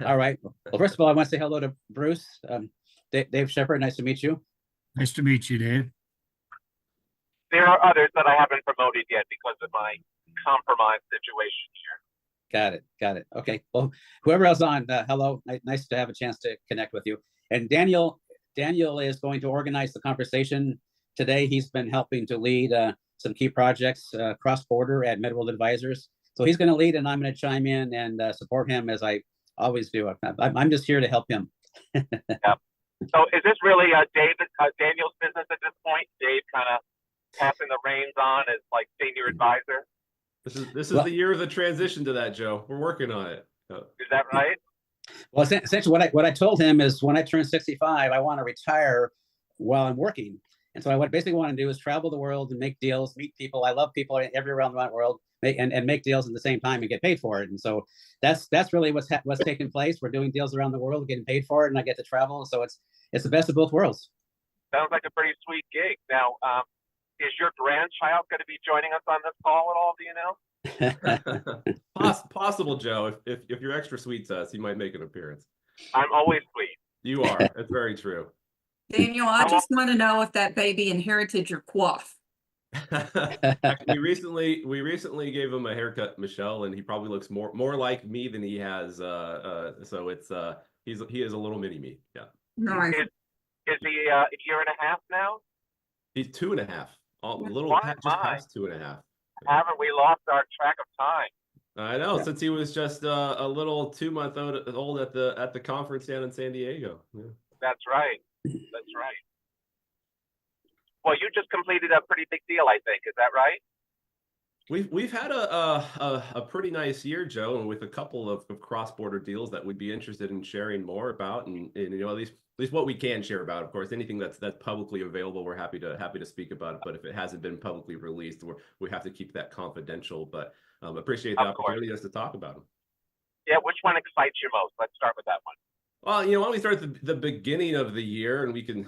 All right. Well, first of all, I want to say hello to Bruce. Dave Sheppard, nice to meet you. Nice to meet you, Dave. There are others that I haven't promoted yet because of my compromised situation here. Got it. Okay. Well, whoever else on, hello. Nice to have a chance to connect with you. And Daniel is going to organize the conversation today. He's been helping to lead some key projects cross-border at MedWorld Advisors. So he's going to lead, and I'm going to chime in and support him as I always do. I'm just here to help him. Yeah. So is this really Daniel's business at this point? Dave kind of passing the reins on as like senior advisor? This is the year of the transition to that, Joe. We're working on it. Is that right? Well, essentially what I told him is when I turn 65, I want to retire while I'm working. And so I basically want to do is travel the world and make deals, meet people. I love people everywhere around the world, and make deals at the same time and get paid for it. And so that's really what's taking place. We're doing deals around the world, getting paid for it, and I get to travel. So it's the best of both worlds. Sounds like a pretty sweet gig. Now, is your grandchild going to be joining us on this call at all? Do you know? Possible, Joe. If you're extra sweet to us, he might make an appearance. I'm always sweet. You are. That's very true. Daniel, I just want to know if that baby inherited your coif. we recently gave him a haircut, Michelle, and he probably looks more like me than he has. So it's he is a little mini me. Yeah. Nice. Is he a year and a half now? He's 2.5. A little just past 2.5. Haven't we lost our track of time? I know, yeah. Since he was just a little 2-month-old at the conference down in San Diego. Yeah. That's right. That's right. Well, you just completed a pretty big deal, I think. Is that right? We've had a pretty nice year, Joe, and with a couple of cross-border deals that we'd be interested in sharing more about, and you know, at least what we can share about. Of course, anything that's publicly available, we're happy to speak about it. But if it hasn't been publicly released, we have to keep that confidential. But appreciate the opportunity to talk about them. Yeah, which one excites you most? Let's start with that one. Well, you know, why don't we start at the beginning of the year, and we can,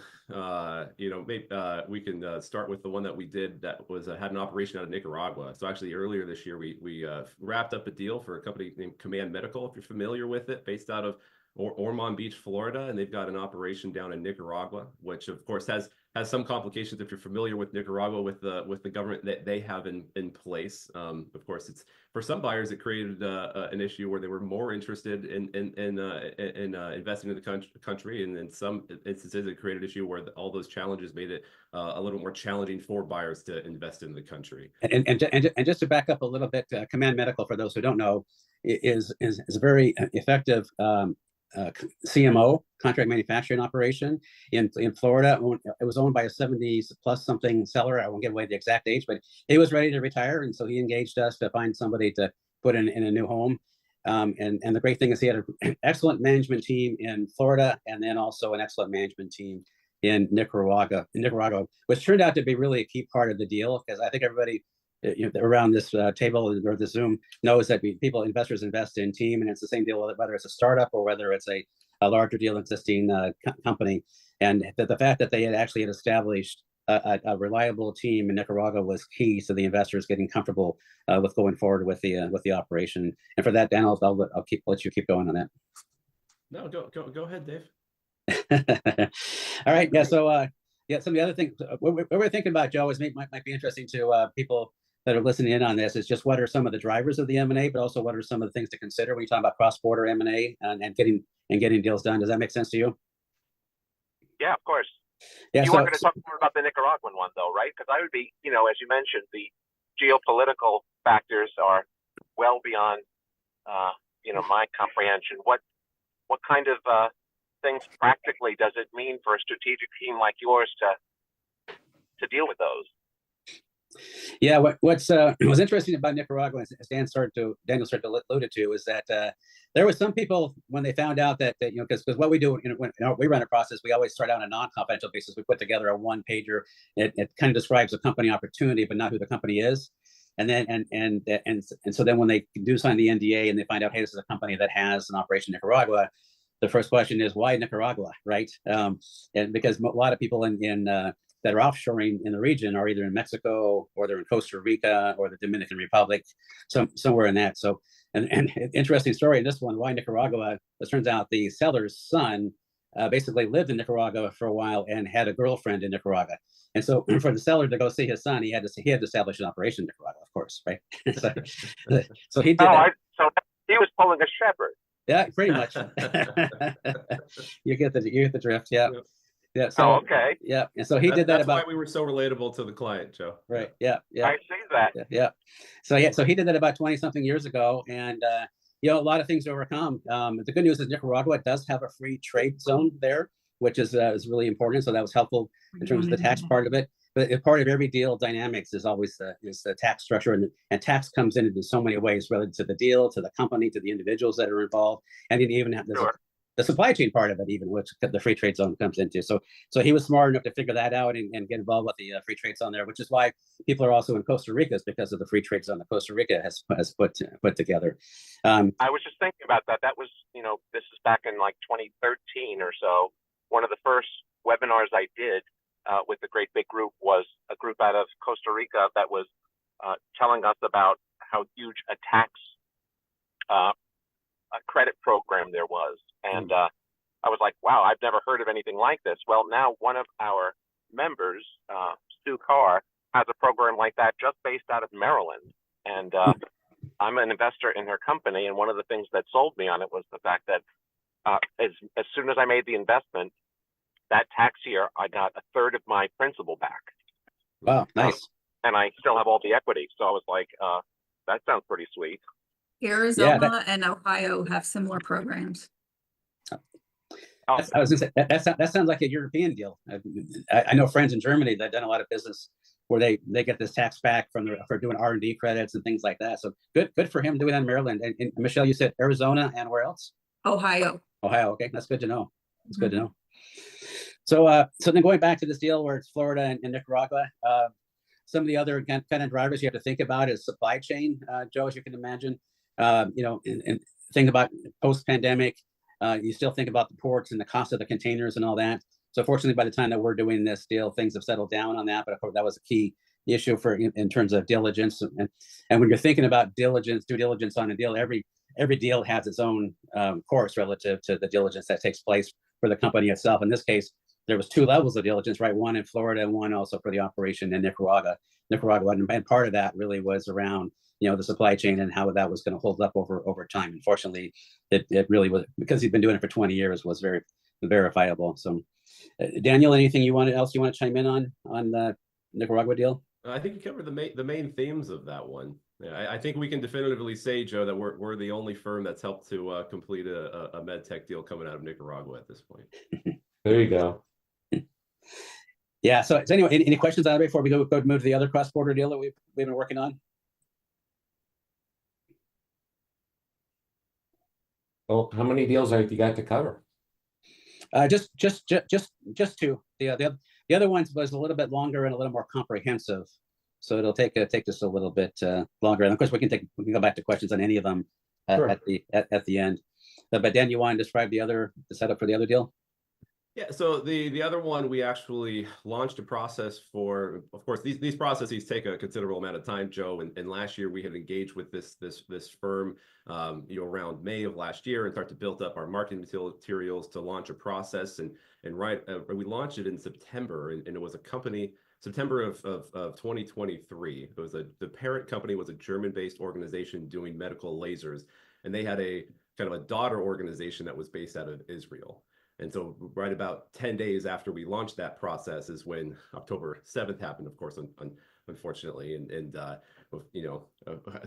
we can start with the one that we did that had an operation out of Nicaragua. So actually, earlier this year, we wrapped up a deal for a company named Command Medical, if you're familiar with it, based out of Ormond Beach, Florida, and they've got an operation down in Nicaragua, which of course has some complications if you're familiar with Nicaragua with the government that they have in place. Of course, it's for some buyers it created an issue where they were more interested in investing in the country, and in some instances it created an issue where all those challenges made it a little more challenging for buyers to invest in the country. And just to back up a little bit, Command Medical, for those who don't know, is a very effective CMO, contract manufacturing operation in Florida. It was owned by a 70-plus something seller. I won't give away the exact age, but he was ready to retire, and so he engaged us to find somebody to put in a new home. And the great thing is he had an excellent management team in Florida, and then also an excellent management team in Nicaragua, which turned out to be really a key part of the deal, because I think everybody around this table or the Zoom knows that investors invest in team, and it's the same deal whether it's a startup or whether it's a larger deal existing company. And the fact that they had established a reliable team in Nicaragua was key to the investors getting comfortable with going forward with the operation. And for that, Dan, I'll let you keep going on that. No, go ahead, Dave. All right. Yeah. So some of the other things what we're thinking about, Joe, is might be interesting to people that are listening in on this, is just what are some of the drivers of the M&A, but also what are some of the things to consider when you talk about cross-border M&A and getting deals done. Does that make sense to you? Yeah, of course. Yeah, you are going to talk more about the Nicaraguan one, though, right? Because I would be, as you mentioned, the geopolitical factors are well beyond, my comprehension. What kind of things practically does it mean for a strategic team like yours to deal with those? Yeah, what's interesting about Nicaragua, as Daniel started to allude to, is that there were some people when they found out that because what we do when we run a process, we always start out on a non-confidential basis. We put together a one-pager. It kind of describes a company opportunity, but not who the company is. And then and so then when they do sign the NDA and they find out, hey, this is a company that has an operation in Nicaragua, the first question is, why Nicaragua, right? And because a lot of people that are offshoring in the region are either in Mexico or they're in Costa Rica or the Dominican Republic, somewhere in that. So And interesting story in this one, why Nicaragua, it turns out the seller's son basically lived in Nicaragua for a while and had a girlfriend in Nicaragua. And so for the seller to go see his son, he had to establish an operation in Nicaragua, of course, right? So he did that. So he was pulling a Sheppard. Yeah, pretty much. you get the drift. Yeah. Yeah. So okay. Yeah. And so he did that that's about why we were so relatable to the client, Joe. Right. Yeah. Yeah. I see that. Yeah. So he did that about 20 something years ago. And a lot of things to overcome. The good news is Nicaragua does have a free trade zone there, which is really important. So that was helpful in terms of the tax part of it. But a part of every deal dynamics is always the tax structure, and tax comes in so many ways related to the deal, to the company, to the individuals that are involved, and even have the supply chain part of it, even which the free trade zone comes into. So he was smart enough to figure that out and get involved with the free trade zone there, which is why people are also in Costa Rica, is because of the free trade zone that Costa Rica has put together. I was just thinking about that. That was, this is back in like 2013 or so. One of the first webinars I did with the great big group was a group out of Costa Rica that was telling us about how huge a tax a credit program there was. And I was like, wow, I've never heard of anything like this. Well, now one of our members, Stu Carr, has a program like that just based out of Maryland. And I'm an investor in her company. And one of the things that sold me on it was the fact that as soon as I made the investment, that tax year, I got a third of my principal back. Wow, nice. And I still have all the equity. So I was like, that sounds pretty sweet. Arizona and Ohio have similar programs. I was going to say, that sounds like a European deal. I know friends in Germany that have done a lot of business where they get this tax back for doing R&D credits and things like that. So good for him doing that in Maryland. And Michelle, you said Arizona and where else? Ohio. Okay, that's good to know. It's good to know. So then going back to this deal where it's Florida and Nicaragua, some of the other kind of drivers you have to think about is supply chain, Joe, as you can imagine. And think about post-pandemic, you still think about the ports and the cost of the containers and all that. So fortunately, by the time that we're doing this deal, things have settled down on that. But of course, that was a key issue in terms of diligence. And when you're thinking about due diligence on a deal, every deal has its own course relative to the diligence that takes place for the company itself. In this case, there was 2 levels of diligence, right? One in Florida and one also for the operation in Nicaragua. And part of that really was around, the supply chain and how that was going to hold up over time. Unfortunately, it really was, because he's been doing it for 20 years, was very verifiable. So, Daniel, anything else you want to chime in on the Nicaragua deal? I think you covered the main themes of that one. Yeah, I think we can definitively say, Joe, that we're the only firm that's helped to complete a MedTech deal coming out of Nicaragua at this point. There you go. Yeah. So anyway, any questions on it before we go move to the other cross-border deal that we've been working on? Well, how many deals have you got to cover? Just 2. The other ones was a little bit longer and a little more comprehensive, so it'll take just a little bit longer. And of course, we can go back to questions on any of them Sure. at the end. But Dan, you want to describe the setup for the other deal? Yeah, so the other one, we actually launched a process for, of course, these processes take a considerable amount of time, Joe. And last year we had engaged with this firm, around May of last year, and start to build up our marketing materials to launch a process. And we launched it in September, and it was a company. September of 2023. It was the parent company was a German-based organization doing medical lasers, and they had a kind of a daughter organization that was based out of Israel. And so right about 10 days after we launched that process is when October 7th happened, of course, unfortunately, and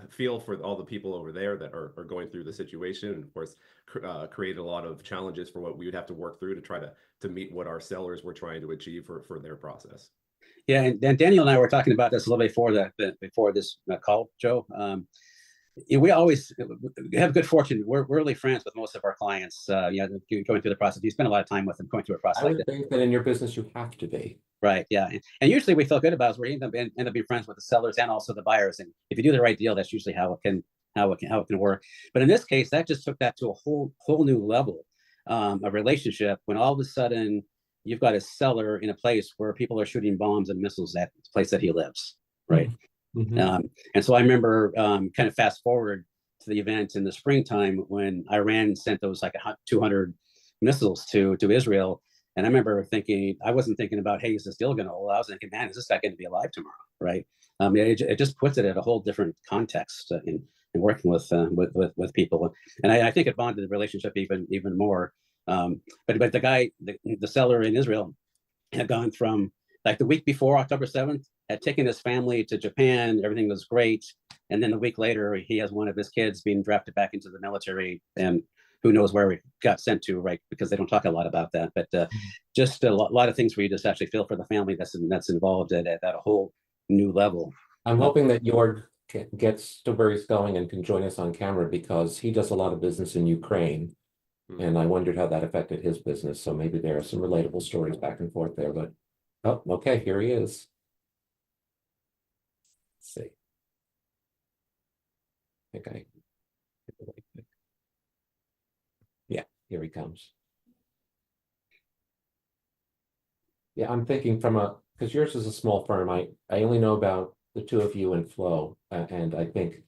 feel for all the people over there that are going through the situation, and of course created a lot of challenges for what we would have to work through to try to meet what our sellers were trying to achieve for their process. Yeah, and Daniel and I were talking about this a little before this call, Joe. We always have good fortune. We're really friends with most of our clients. Going through the process. You spend a lot of time with them going through a process. I would think that in your business you have to be. Right. Yeah. And usually we feel good about it. We end up being friends with the sellers and also the buyers. And if you do the right deal, that's usually how it can work. But in this case, that just took that to a whole new level of relationship, when all of a sudden you've got a seller in a place where people are shooting bombs and missiles at the place that he lives. Right. Mm-hmm. And so I remember kind of fast forward to the event in the springtime when Iran sent those like 200 missiles to Israel. And I remember thinking, I wasn't thinking about, hey, is this deal going to hold? I was thinking, man, is this guy going to be alive tomorrow? Right. It just puts it at a whole different context in working with people. And I think it bonded the relationship even more. But the guy, the seller in Israel had gone from like the week before October 7th, had taken his family to Japan. Everything was great. And then a week later, he has one of his kids being drafted back into the military, and who knows where he got sent to, right? Because they don't talk a lot about that. But just a lot of things where you just actually feel for the family that's involved at a whole new level. I'm hoping that Jorg gets to where he's going and can join us on camera, because he does a lot of business in Ukraine. And I wondered how that affected his business. So maybe there are some relatable stories back and forth there. But oh, okay, here he is. Let's see. I think I hit the right thing. Yeah, here he comes. Yeah, I'm thinking because yours is a small firm. I only know about the two of you and Flo, and I think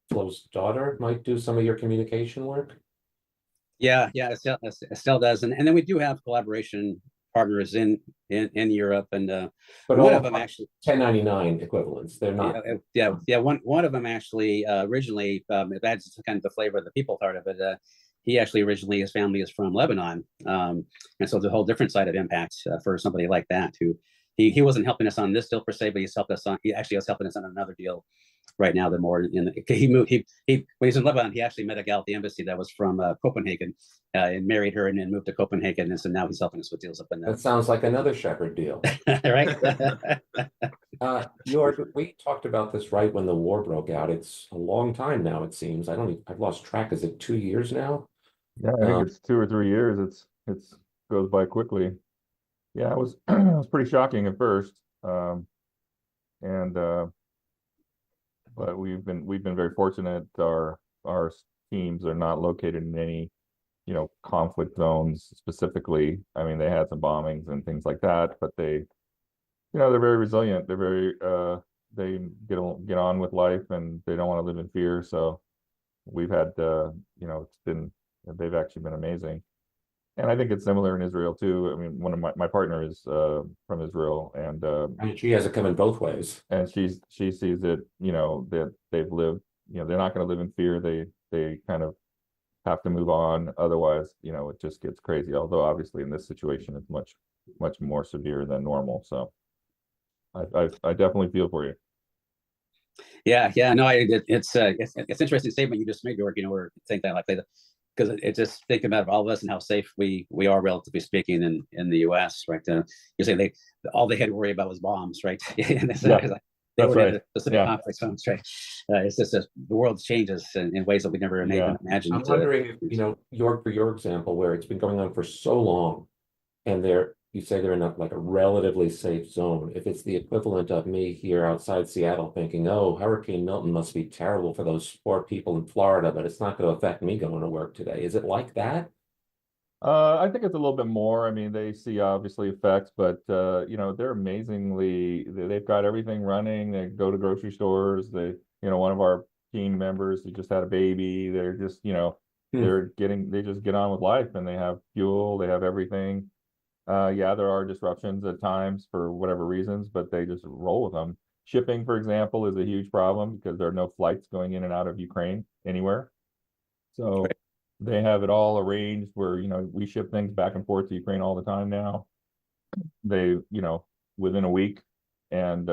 Flo's daughter might do some of your communication work. Yeah, Estelle does, and then we do have collaboration partners in Europe, and But one all of them actually 1099 equivalents. They're not. One of them actually originally that's kind of the flavor of the people part of it. He actually originally, his family is from Lebanon, and so it's a whole different side of impact for somebody like that who he wasn't helping us on this deal per se, but he actually was helping us on another deal right now. He moved when he's in Lebanon, he actually met a gal at the embassy that was from Copenhagen, and married her and then moved to Copenhagen, and so now he's helping us with deals up in there. That sounds like another Sheppard deal. Right. Jorg, we talked about this right when the war broke out. It's a long time now, it seems. I've lost track. Is it 2 years now? Yeah, I think it's 2 or 3 years. It's goes by quickly. Yeah, it was it was pretty shocking at first. But we've been very fortunate. Our teams are not located in any, conflict zones specifically. I mean, they had some bombings and things like that, but they're very resilient. They're very they get on with life, and they don't want to live in fear. So we've had they've actually been amazing. And I think it's similar in Israel too. I mean, one of my partner is from Israel, and She has it coming both ways. And she sees it, that they've lived, they're not going to live in fear. They kind of have to move on. Otherwise, it just gets crazy. Although obviously in this situation, it's much more severe than normal. So I definitely feel for you. Yeah. No, it's interesting statement you just made, Jorg. We're saying that like that, because it's just thinking about all of us and how safe we are, relatively speaking, in the U.S. Right? You say all they had to worry about was bombs, right? And they were in a specific conflict zones, right? It's just the world changes in ways that we never even imagined. I'm wondering if Jorg, for your example, where it's been going on for so long, and you say they're in a relatively safe zone. If it's the equivalent of me here outside Seattle thinking, oh, Hurricane Milton must be terrible for those poor people in Florida, but it's not going to affect me going to work today. Is it like that? I think it's a little bit more. I mean, they see obviously effects, but they're amazingly, they've got everything running. They go to grocery stores. One of our team members who just had a baby, they're just, they just get on with life, and they have fuel, they have everything. There are disruptions at times for whatever reasons, but they just roll with them. Shipping, for example, is a huge problem because there are no flights going in and out of Ukraine anywhere. So they have it all arranged where, we ship things back and forth to Ukraine all the time now. They, within a week, and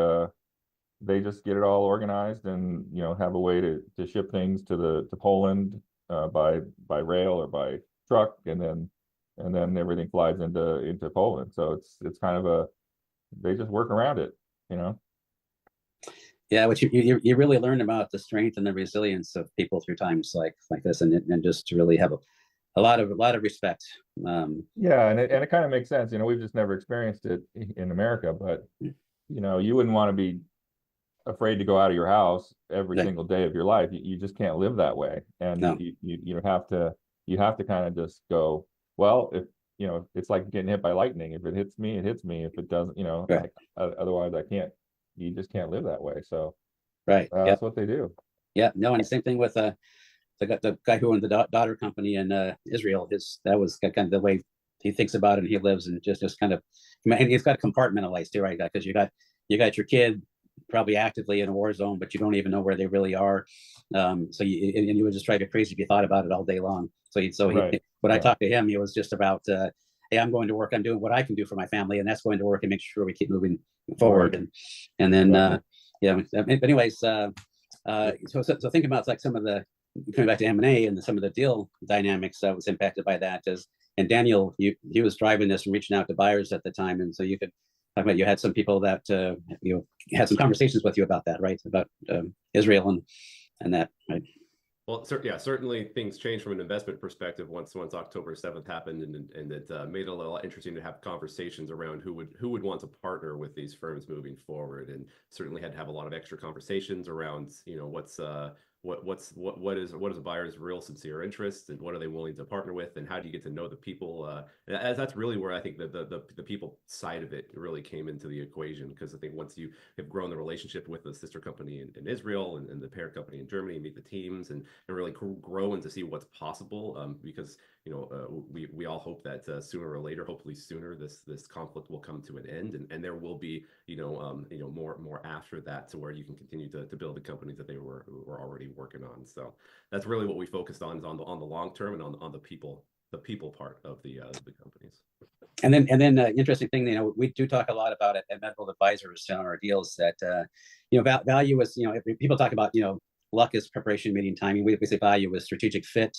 they just get it all organized and, have a way to ship things to Poland by rail or by truck, and then everything flies into Poland. So it's kind of they just work around it, Yeah, which you really learn about the strength and the resilience of people through times like this, and just to really have a lot of respect. And it kind of makes sense. We've just never experienced it in America, but you wouldn't want to be afraid to go out of your house every single day of your life. You just can't live that way, and you have to kind of just go, well, if it's like getting hit by lightning. If it hits me, it hits me. If it doesn't, otherwise I can't. You just can't live that way. So that's what they do. Yeah, no, and same thing with the guy who owned the daughter company in Israel. That was kind of the way he thinks about it and he lives, and just kind of, and he's got compartmentalized too, right? Because you got your kid probably actively in a war zone, but you don't even know where they really are. So you would just drive you crazy if you thought about it all day long. Right. When I Yeah. talked to him, he was just about, hey, I'm going to work. I'm doing what I can do for my family, and that's going to work and make sure we keep moving forward. Right. And then Exactly. yeah. But anyways, so think about like some of the, coming back to M&A and some of the deal dynamics that was impacted by that. And Daniel, he was driving this and reaching out to buyers at the time, and so you could talk about, you had some people that had some conversations with you about that, right? About Israel and that, right? Well, certainly things changed from an investment perspective once October 7th happened, and it made it a little interesting to have conversations around who would want to partner with these firms moving forward, and certainly had to have a lot of extra conversations around, what is a buyer's real sincere interest, and what are they willing to partner with, and how do you get to know the people? That's really where I think the people side of it really came into the equation, because I think once you have grown the relationship with the sister company in Israel and the parent company in Germany, meet the teams and really grow and to see what's possible, because we all hope that sooner or later, hopefully sooner, this conflict will come to an end, and there will be more after that, to where you can continue to build the companies that they were already working on. So that's really what we focused on, is on the long term and on the people part of the companies. And then interesting thing, we do talk a lot about it at Medical Advisors on our deals, that value is, people talk about, luck is preparation meeting timing. We say value is strategic fit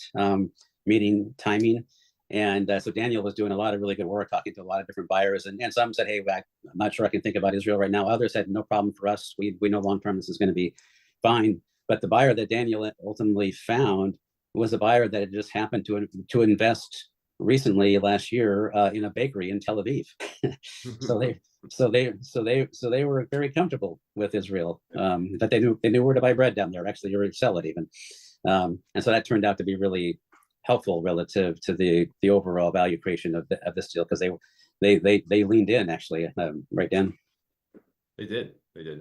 meeting timing. And so Daniel was doing a lot of really good work, talking to a lot of different buyers, and some said, hey, I'm not sure I can think about Israel right now. Others said, no problem for us. We know long-term this is going to be fine. But the buyer that Daniel ultimately found was a buyer that had just happened to invest recently last year in a bakery in Tel Aviv. So they were very comfortable with Israel. That they knew where to buy bread down there, actually, or sell it even. And so that turned out to be really helpful relative to the overall value creation of this deal, because they leaned in, actually, right, Dan? They did.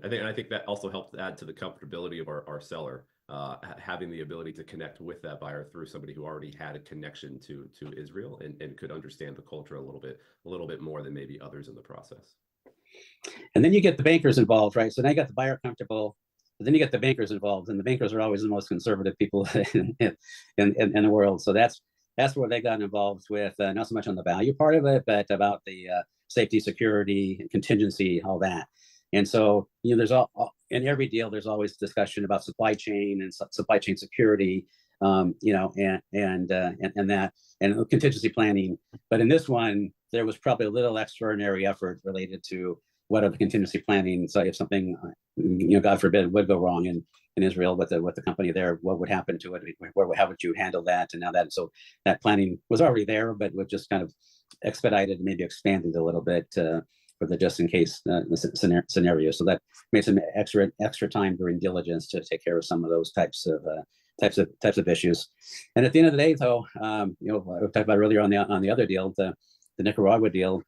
I think that also helped add to the comfortability of our seller, having the ability to connect with that buyer through somebody who already had a connection to Israel and could understand the culture a little bit more than maybe others in the process. And then you get the bankers involved, right? So now you got the buyer comfortable, but then you get the bankers involved, and the bankers are always the most conservative people in the world. So that's where they got involved with, not so much on the value part of it, but about the safety, security, contingency, all that. And so, there's in every deal, there's always discussion about supply chain and supply chain security, and that, and contingency planning. But in this one, there was probably a little extraordinary effort related to what are the contingency planning. So if something, God forbid, would go wrong in Israel with the company there, what would happen to it? How would you handle that? And now so that planning was already there, but was just kind of expedited and maybe expanded a little bit for the just in case scenario. So that made some extra time during diligence to take care of some of those types of issues. And at the end of the day, though, we talked about earlier on the other deal, the Nicaragua deal.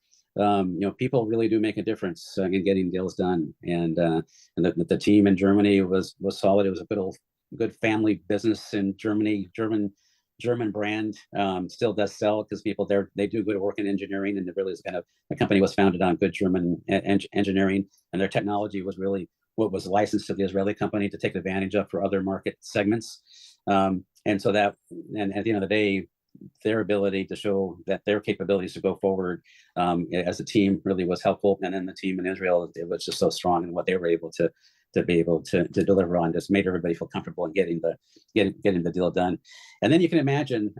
People really do make a difference in getting deals done, and the team in Germany was solid. It was a good family business in Germany. German brand, still does sell, because people there, they do good work in engineering, and it really is kind of, the company was founded on good German engineering, and their technology was really what was licensed to the Israeli company to take advantage of for other market segments. And so at the end of the day, their ability to show that their capabilities to go forward as a team really was helpful. And then the team in Israel, it was just so strong in what they were able to deliver on, just made everybody feel comfortable in getting the deal done. And then you can imagine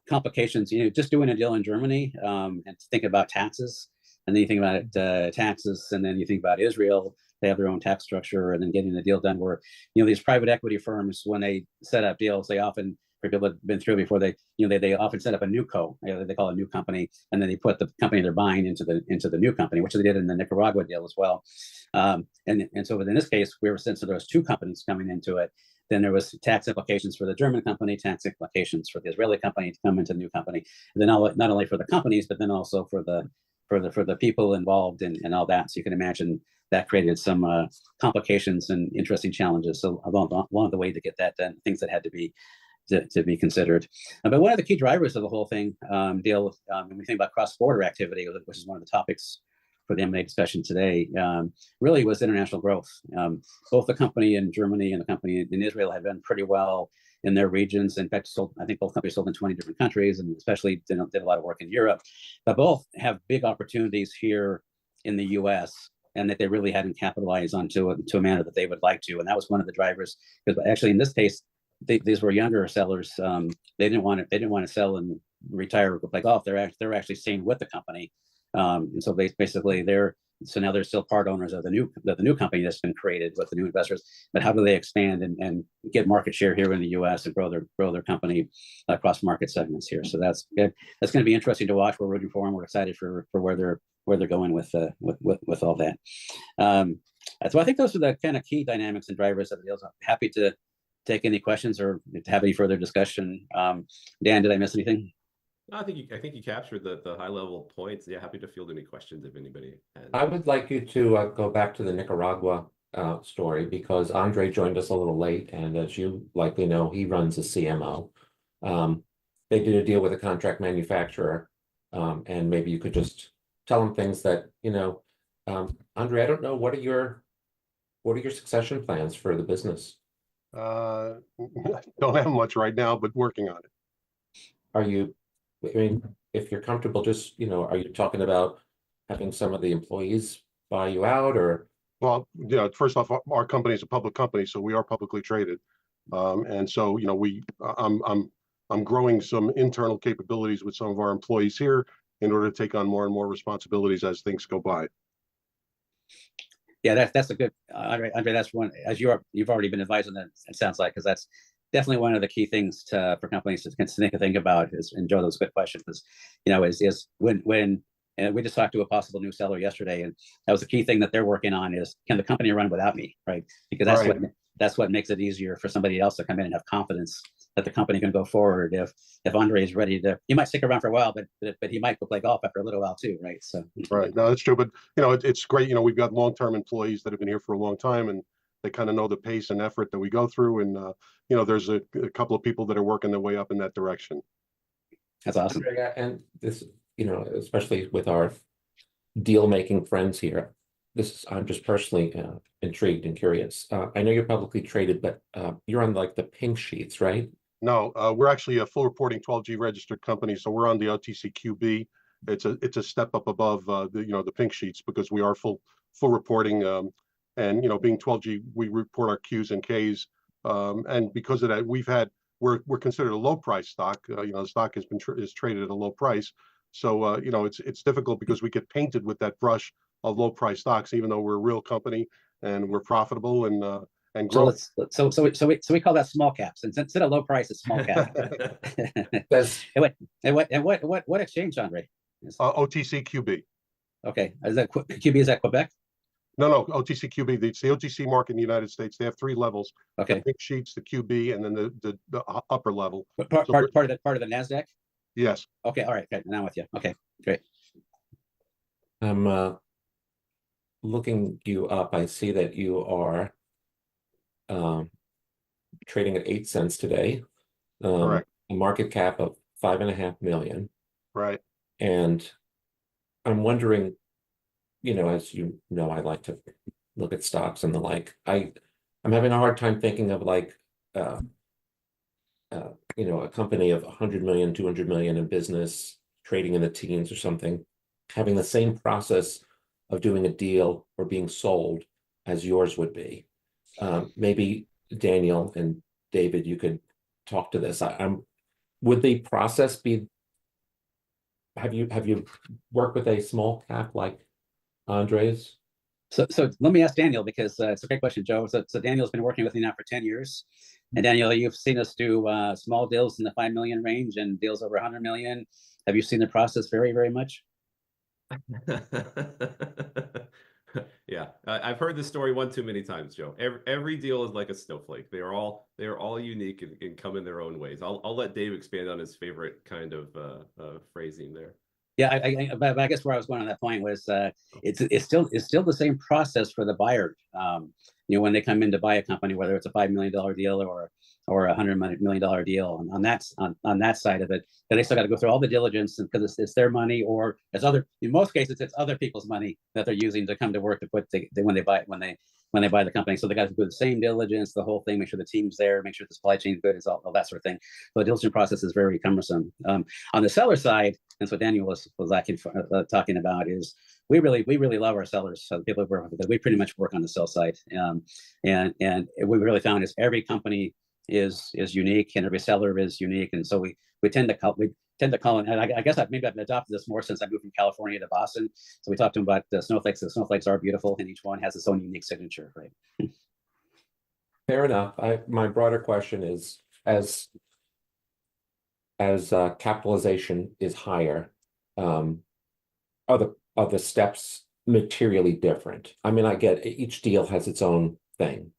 complications, just doing a deal in Germany, and think about taxes, and then you think about taxes, and then you think about Israel. They have their own tax structure, and then getting the deal done, where these private equity firms, when they set up deals, they often, for people that have been through before, they often set up a new co, they call it a new company, and then they put the company they're buying into the new company, which they did in the Nicaragua deal as well. And so in this case, since there was two companies coming into it, then there was tax implications for the German company, tax implications for the Israeli company to come into the new company, and then not only for the companies, but then also for the for the people involved and all that. So you can imagine that created some complications and interesting challenges. So along the way to get that done, things that had to be considered. But one of the key drivers of the whole thing, Dale, when we think about cross-border activity, which is one of the topics for the M&A discussion today, really was international growth. Both the company in Germany and the company in Israel have done pretty well in their regions. In fact, I think both companies sold in 20 different countries, and especially did a lot of work in Europe. But both have big opportunities here in the U.S. and that they really hadn't capitalized onto it to a manner that they would like to. And that was one of the drivers. Because actually, in this case, these were younger sellers. They didn't want to sell and retire like golf. They're actually staying with the company. And so basically now they're still part owners of the new company that's been created with the new investors. But how do they expand and get market share here in the U.S. and grow their company across market segments here? So that's good. That's going to be interesting to watch. We're rooting for them. We're excited for where they're going with all that. So I think those are the kind of key dynamics and drivers of the deals. I'm happy to take any questions or have any further discussion. Dan, did I miss anything? I think you captured the high level points. Yeah, happy to field any questions if anybody has. I would like you to go back to the Nicaragua story, because Andre joined us a little late, and as you likely know, he runs a CMO. They did a deal with a contract manufacturer, and maybe you could just tell them things that, Andre, I don't know, what are your succession plans for the business? Don't have much right now, but working on it. If you're comfortable, just, are you talking about having some of the employees buy you out, or? Well, first off, our company is a public company, so we are publicly traded. And so, I'm growing some internal capabilities with some of our employees here in order to take on more and more responsibilities as things go by. Yeah, that's a good, Andre, that's one, as you've already been advised on that, it sounds like, because that's definitely one of the key things for companies to think about. And Joe, those good questions is when and we just talked to a possible new seller yesterday, and that was the key thing that they're working on is, can the company run without me, right? Because that's what makes it easier for somebody else to come in and have confidence that the company can go forward. If Andre is ready to, he might stick around for a while, but he might go play golf after a little while too, right? So right, no, that's true. But it's great. We've got long-term employees that have been here for a long time, and they kind of know the pace and effort that we go through. And there's a couple of people that are working their way up in that direction. That's awesome. And this, especially with our deal-making friends here, I'm just personally intrigued and curious. I know you're publicly traded, but you're on like the pink sheets, right? No, we're actually a full reporting 12G registered company, so we're on the OTCQB. It's a step up above the pink sheets, because we are full reporting. And being 12G, we report our Qs and Ks, and because of that, we're considered a low price stock. The stock is traded at a low price, so it's difficult because we get painted with that brush of low price stocks, even though we're a real company and we're profitable and grow. So we call that small caps, and instead of low price, it's small cap. What exchange, Andre? OTCQB. Okay, is that QB? Is that Quebec? No, OTCQB. It's the OTC market in the United States. They have 3 levels. Okay. The pink sheets, the QB, and then the upper level. Part of the NASDAQ? Yes. Okay, all right, good. Now I'm with you. Okay, great. I'm looking you up. I see that you are trading at 8 cents today. Correct. A market cap of $5.5 million. Right. And I'm wondering, as you know, I like to look at stocks and the like. I'm having a hard time thinking of like, a company of 100 million, 200 million in business, trading in the teens or something, having the same process of doing a deal or being sold as yours would be. Maybe Daniel and David, you could talk to this. Would the process be? Have you worked with a small cap like Andre's? So let me ask Daniel, because it's a great question, Joe. So Daniel's been working with me now for 10 years. And Daniel, you've seen us do small deals in the 5 million range and deals over 100 million. Have you seen the process very, very much? Yeah, I've heard this story one too many times, Joe. Every deal is like a snowflake. They are all unique and come in their own ways. I'll let Dave expand on his favorite kind of phrasing there. Yeah, but I guess where I was going on that point was it's still the same process for the buyer. When they come in to buy a company, whether it's a $5 million deal or $100 million deal, on that side of it, but they still got to go through all the diligence because it's their money, or in most cases it's other people's money that they're using to come to work to put when they buy the company. So they got to do the same diligence, the whole thing, make sure the team's there, make sure the supply chain is good, is all that sort of thing. So the diligence process is very cumbersome. On the seller side, and so Daniel was actually talking about, is we really love our sellers. So the people we pretty much work on the sell side, and what we really found is every company is unique and every seller is unique, and so we tend to call it, and I guess I've adopted this more since I moved from California to Boston. So we talked to them about the snowflakes. The snowflakes are beautiful, and each one has its own unique signature, right? Fair enough. My broader question is, as capitalization is higher, are the steps materially different? I mean, I get each deal has its own thing.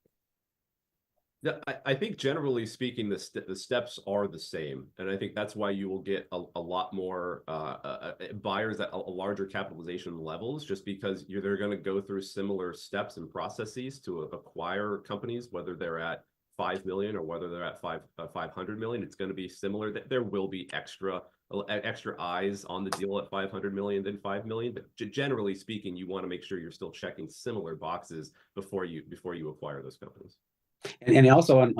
Yeah, I think generally speaking, the steps are the same, and I think that's why you will get a lot more buyers at a larger capitalization levels, just because they're going to go through similar steps and processes to acquire companies, whether they're at 5 million or whether they're at 500 million. It's going to be similar. That there will be extra eyes on the deal at 500 million than 5 million, but generally speaking, you want to make sure you're still checking similar boxes before you acquire those companies. And also on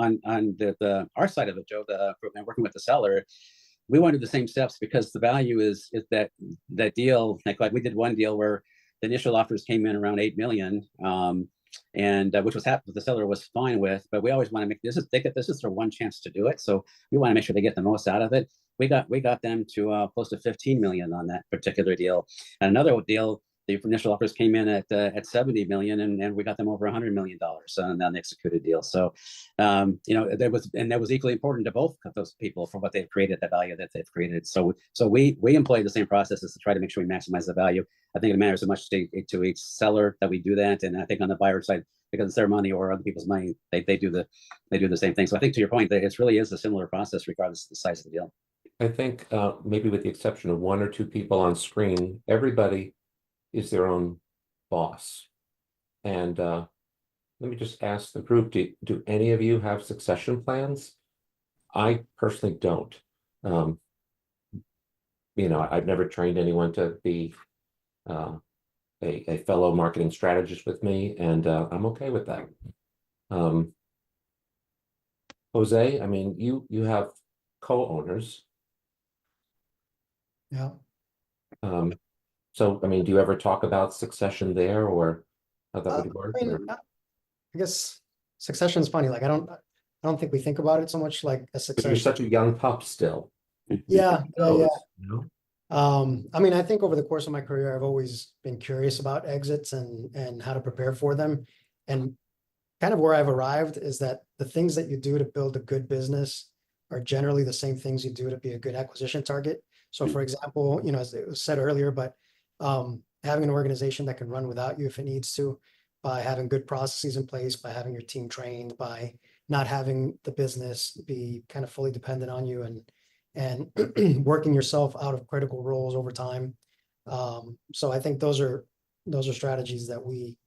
our side of it, Joe, working with the seller, we wanted the same steps because the value is that deal. Like we did one deal where the initial offers came in around 8 million, and which was happy, the seller was fine with. But we always want to make this is their one chance to do it, so we want to make sure they get the most out of it. We got them to close to 15 million on that particular deal, and another deal. The initial offers came in at 70 million, and we got them over $100 million on the executed deal. So, that was equally important to both of those people for what they've created, the value that they've created. So we employ the same processes to try to make sure we maximize the value. I think it matters so much to each seller that we do that, and I think on the buyer side, because it's their money or other people's money, they do the same thing. So I think to your point, that it really is a similar process regardless of the size of the deal. I think maybe with the exception of one or two people on screen, everybody is their own boss. And let me just ask the group, do any of you have succession plans? I personally don't. I've never trained anyone to be a fellow marketing strategist with me, and I'm okay with that. Jose, I mean, you have co-owners. Yeah. So, I mean, do you ever talk about succession there, or how that would work? I guess succession is funny. Like, I don't think we think about it so much like a succession. You're such a young pup still. Yeah. You know? I mean, I think over the course of my career, I've always been curious about exits and how to prepare for them. And kind of where I've arrived is that the things that you do to build a good business are generally the same things you do to be a good acquisition target. So for example, as it was said earlier, but having an organization that can run without you if it needs to, by having good processes in place, by having your team trained, by not having the business be kind of fully dependent on you, and working yourself out of critical roles over time. So I think those are strategies that we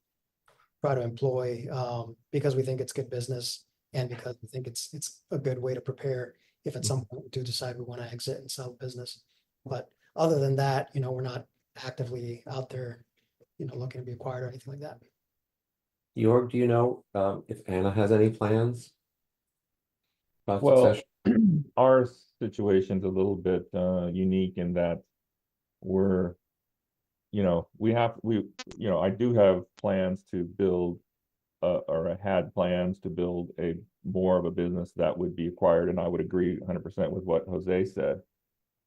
try to employ because we think it's good business, and because we think it's a good way to prepare if at some point we do decide we want to exit and sell the business. But other than that, we're not actively out there, looking to be acquired or anything like that. Jorg, do you know if Anna has any plans about Well, succession? our situation's a little bit unique in that we're, I do have plans to build or I had plans to build more of a business that would be acquired, and I would agree 100% with what Jose said.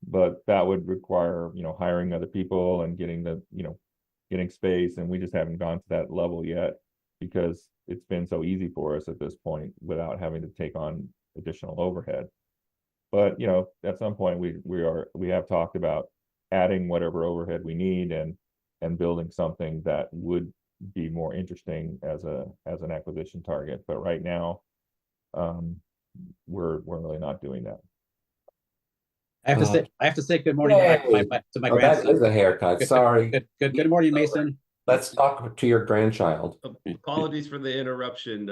But that would require, hiring other people and getting space, and we just haven't gone to that level yet because it's been so easy for us at this point without having to take on additional overhead. But at some point we have talked about adding whatever overhead we need and building something that would be more interesting as an acquisition target. But right now, we're really not doing that. I have to say good morning to Yay. to my Oh, that grandson. is a haircut. Sorry. Good morning, Mason. Let's talk to your grandchild. Apologies for the interruption.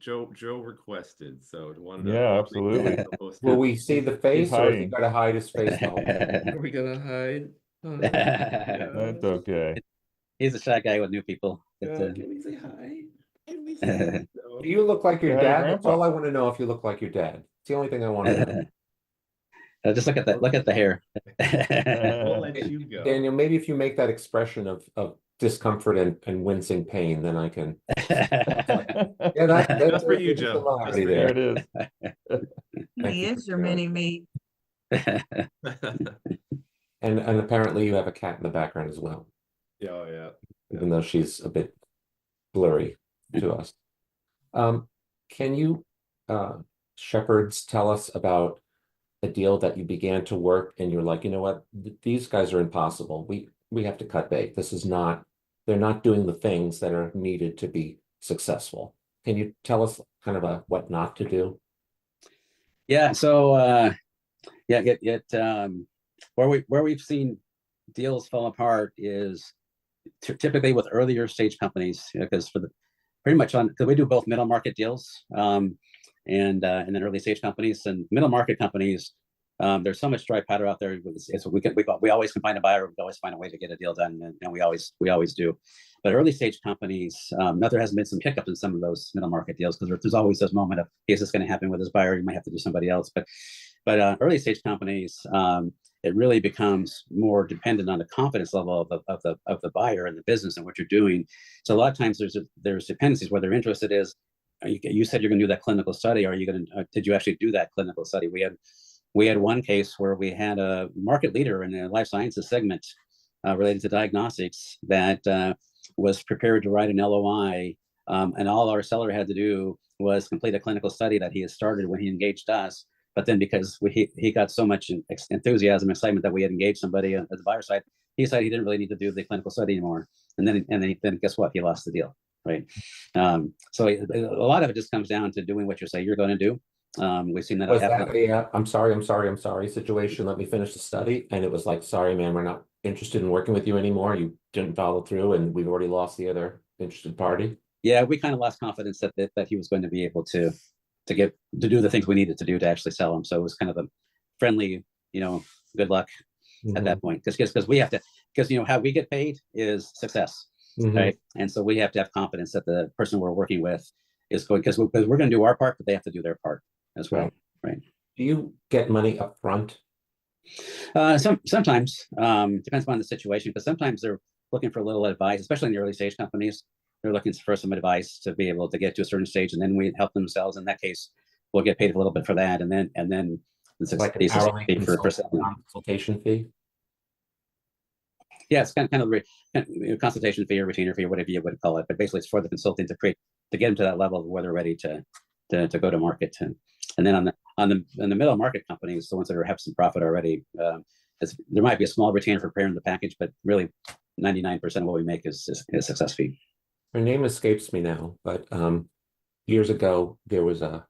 Joe requested, so wanted to Yeah, absolutely. Will we see the face, or is he hiding. got to hide his face the whole time? Are we gonna hide? That's okay. He's a shy guy with new people. Can we say hi? Can we say Do you look like your Yeah, dad? That's Grandpa. all I want to know, if you look like your dad. It's the only thing I want to know. Just look at that. Look at the hair. We'll let you go. Daniel, maybe if you make that expression of discomfort and wincing pain, then I can. Yeah, that's Just for you, Joe. similarity There there. it is. Thank He you is for your sharing. mini me. And apparently you have a cat in the background as well, Oh yeah. even though she's a bit blurry to us. Can you, Shepherds, tell us about a deal that you began to work and you're like, you know what, these guys are impossible. We have to cut bait. This is not, they're not doing the things that are needed to be successful. Can you tell us kind of what not to do? Yeah. So where we've seen deals fall apart is typically with earlier stage companies, because because we do both middle market deals and then early stage companies. And middle market companies, there's so much dry powder out there. We always can find a buyer. We always find a way to get a deal done, and we always do. But early stage companies, there has been some hiccups in some of those middle market deals, because there's always this moment of, hey, is this going to happen with this buyer? You might have to do somebody else. But early stage companies, it really becomes more dependent on the confidence level of the buyer and the business and what you're doing. So a lot of times there's dependencies where their interest is. You said you're going to do that clinical study. Are you going to? Did you actually do that clinical study? We had one case where we had a market leader in the life sciences segment related to diagnostics that was prepared to write an LOI, and all our seller had to do was complete a clinical study that he had started when he engaged us. But then because he got so much enthusiasm and excitement that we had engaged somebody at the buyer side, he decided he didn't really need to do the clinical study anymore. And then guess what? He lost the deal, right? So a lot of it just comes down to doing what you say you're going to do. We've seen that Was happen. that a, I'm sorry situation? Let me finish the study. And it was like, sorry, man, we're not interested in working with you anymore. You didn't follow through and we've already lost the other interested party. Yeah, we kind of lost confidence that he was going to be able to do the things we needed to do to actually sell them. So it was kind of a friendly, good luck at that point. Because we have to, how we get paid is success, right? And so we have to have confidence that the person we're working with is going, because we're going to do our part, but they have to do their part as well, right? Do you get money up front? Sometimes, depends on the situation, but sometimes they're looking for a little advice, especially in the early stage companies. They're looking for some advice to be able to get to a certain stage, and then we help themselves. In that case, we'll get paid a little bit for that, and then the Like an hourly for selling. consultation fee? Yeah, it's kind of consultation fee or retainer fee or whatever you would call it, but basically it's for the consultant to get them to that level where they're ready to go to market. And then in the middle market companies, the ones that have some profit already, there might be a small retainer for preparing the package, but really 99% of what we make is success fee. Her name escapes me now, but years ago there was a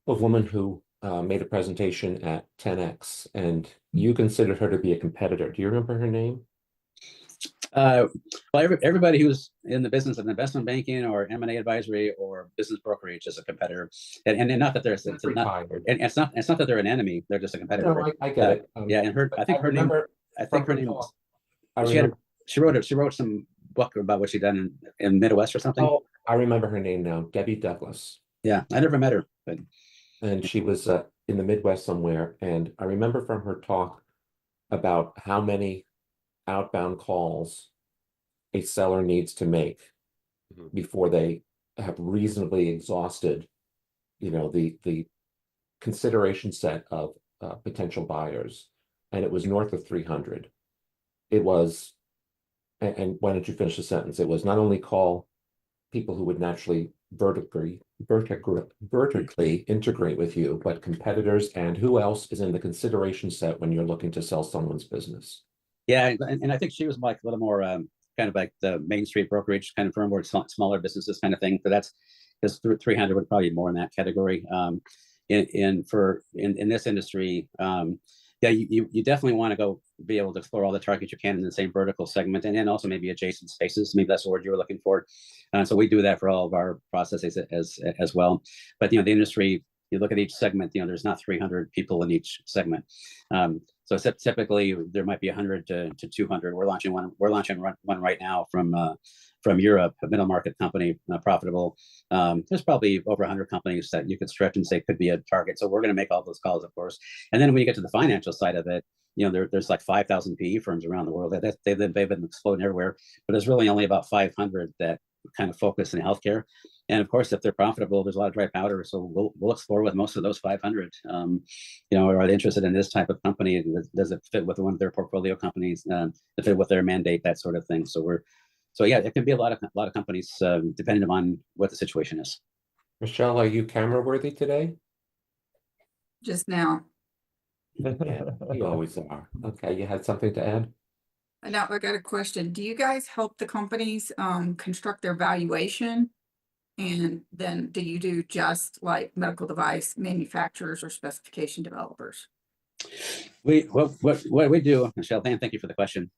woman who made a presentation at 10X, and you considered her to be a competitor. Do you remember her name? Well, everybody who's in the business of investment banking or M&A advisory or business brokerage is a competitor, and not that it's not that they're an enemy; they're just a competitor. No, I get it. Yeah, and I think her name was. She wrote some book about what she done in Midwest or something. Oh, I remember her name now, Debbie Douglas. Yeah, I never met her, but and she was in the Midwest somewhere, and I remember from her talk about how many outbound calls a seller needs to make before they have reasonably exhausted, the consideration set of potential buyers, and it was north of 300. It was, and why don't you finish the sentence? It was not only call people who would naturally vertically integrate with you, but competitors and who else is in the consideration set when you're looking to sell someone's business. Yeah, and I think she was like a little more kind of like the Main Street brokerage kind of firm, where it's smaller businesses kind of thing. But that's because 300 would probably be more in that category. in this industry, yeah, you definitely want to go be able to explore all the targets you can in the same vertical segment, and then also maybe adjacent spaces. Maybe that's the word you were looking for. So we do that for all of our processes as well. But the industry, you look at each segment, there's not 300 people in each segment. So typically there might be 100 to 200. We're launching one right now from Europe, a middle market company, profitable. There's probably over 100 companies that you could stretch and say could be a target. So we're going to make all those calls, of course. And then when you get to the financial side of it, there's like 5,000 PE firms around the world. They've been exploding everywhere, but there's really only about 500 that kind of focus in healthcare. And of course, if they're profitable, there's a lot of dry powder. So we'll explore with most of those 500. Are they interested in this type of company? Does it fit with one of their portfolio companies? Does it fit with their mandate? That sort of thing. So yeah, it can be a lot of companies, depending on what the situation is. Michelle, are you camera worthy today? Just now. Yeah, you always are. Okay, you had something to add? Now I got a question. Do you guys help the companies construct their valuation? And then do you do just like medical device manufacturers or specification developers? What we do, Michelle, thank you for the question.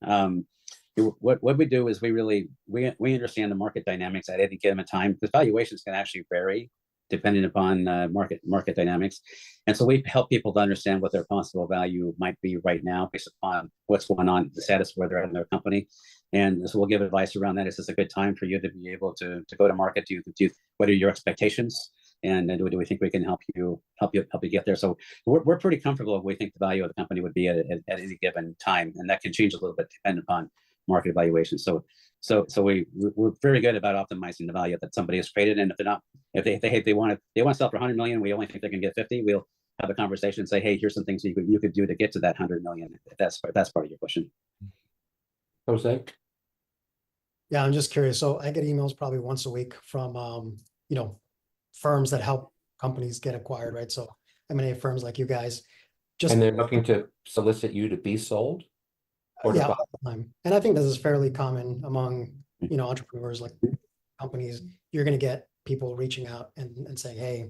What we do is we understand the market dynamics at any given time, because valuations can actually vary depending upon market dynamics. And so we help people to understand what their possible value might be right now based upon what's going on, the status where they're at in their company. And so we'll give advice around that. Is this a good time for you to be able to go to market? What are your expectations? And do we think we can help you get there? So we're pretty comfortable if we think the value of the company would be at any given time. And that can change a little bit depending upon market evaluation. So we're very good about optimizing the value that somebody has created. And if they want to sell for 100 million, we only think they can get 50. We'll have a conversation and say, hey, here's some things you could do to get to that 100 million. If that's part of your question. Jose? Yeah, I'm just curious. So I get emails probably once a week from, firms that help companies get acquired, right? So M&A firms like you guys. And they're looking to solicit you to be sold? Yeah, all the time. And I think this is fairly common among, entrepreneurs, like companies. You're going to get people reaching out and saying, hey,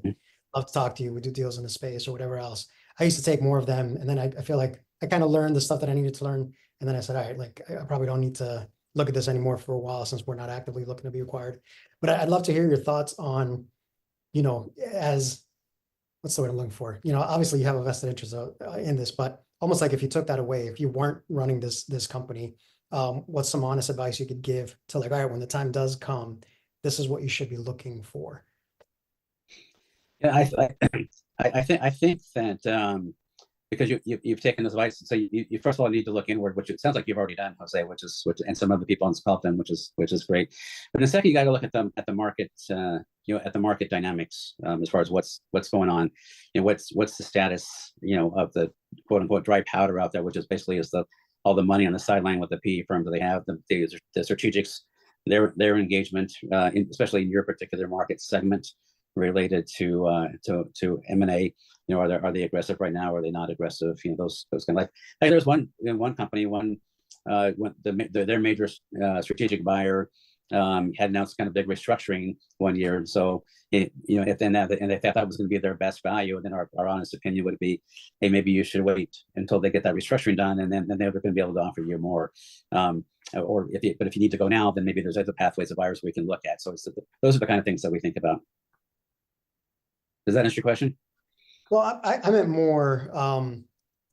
love to talk to you. We do deals in the space or whatever else. I used to take more of them. And then I feel like I kind of learned the stuff that I needed to learn. And then I said, all right, like I probably don't need to look at this anymore for a while since we're not actively looking to be acquired. But I'd love to hear your thoughts on, as what's the word I'm looking for? Obviously you have a vested interest in this, but almost like if you took that away, if you weren't running this company, what's some honest advice you could give to like, all right, when the time does come, this is what you should be looking for? Yeah, I think that because you've taken this advice, so you first of all need to look inward, which it sounds like you've already done, Jose, which and some other people on this call have done, which is great. But the second, you got to look at the market, at the market dynamics as far as what's going on, what's the status, of the quote unquote dry powder out there, which is basically all the money on the sideline with the PE firms that they have, the strategics, their engagement, especially in your particular market segment related to M&A. Are they aggressive right now? Are they not aggressive? Those kind of like there's one company, their major strategic buyer had announced kind of big restructuring one year. And so if they thought that was going to be their best value, then our honest opinion would be, hey, maybe you should wait until they get that restructuring done, and then they're going to be able to offer you more. But if you need to go now, then maybe there's other pathways of buyers we can look at. So those are the kind of things that we think about. Does that answer your question? Well, I meant more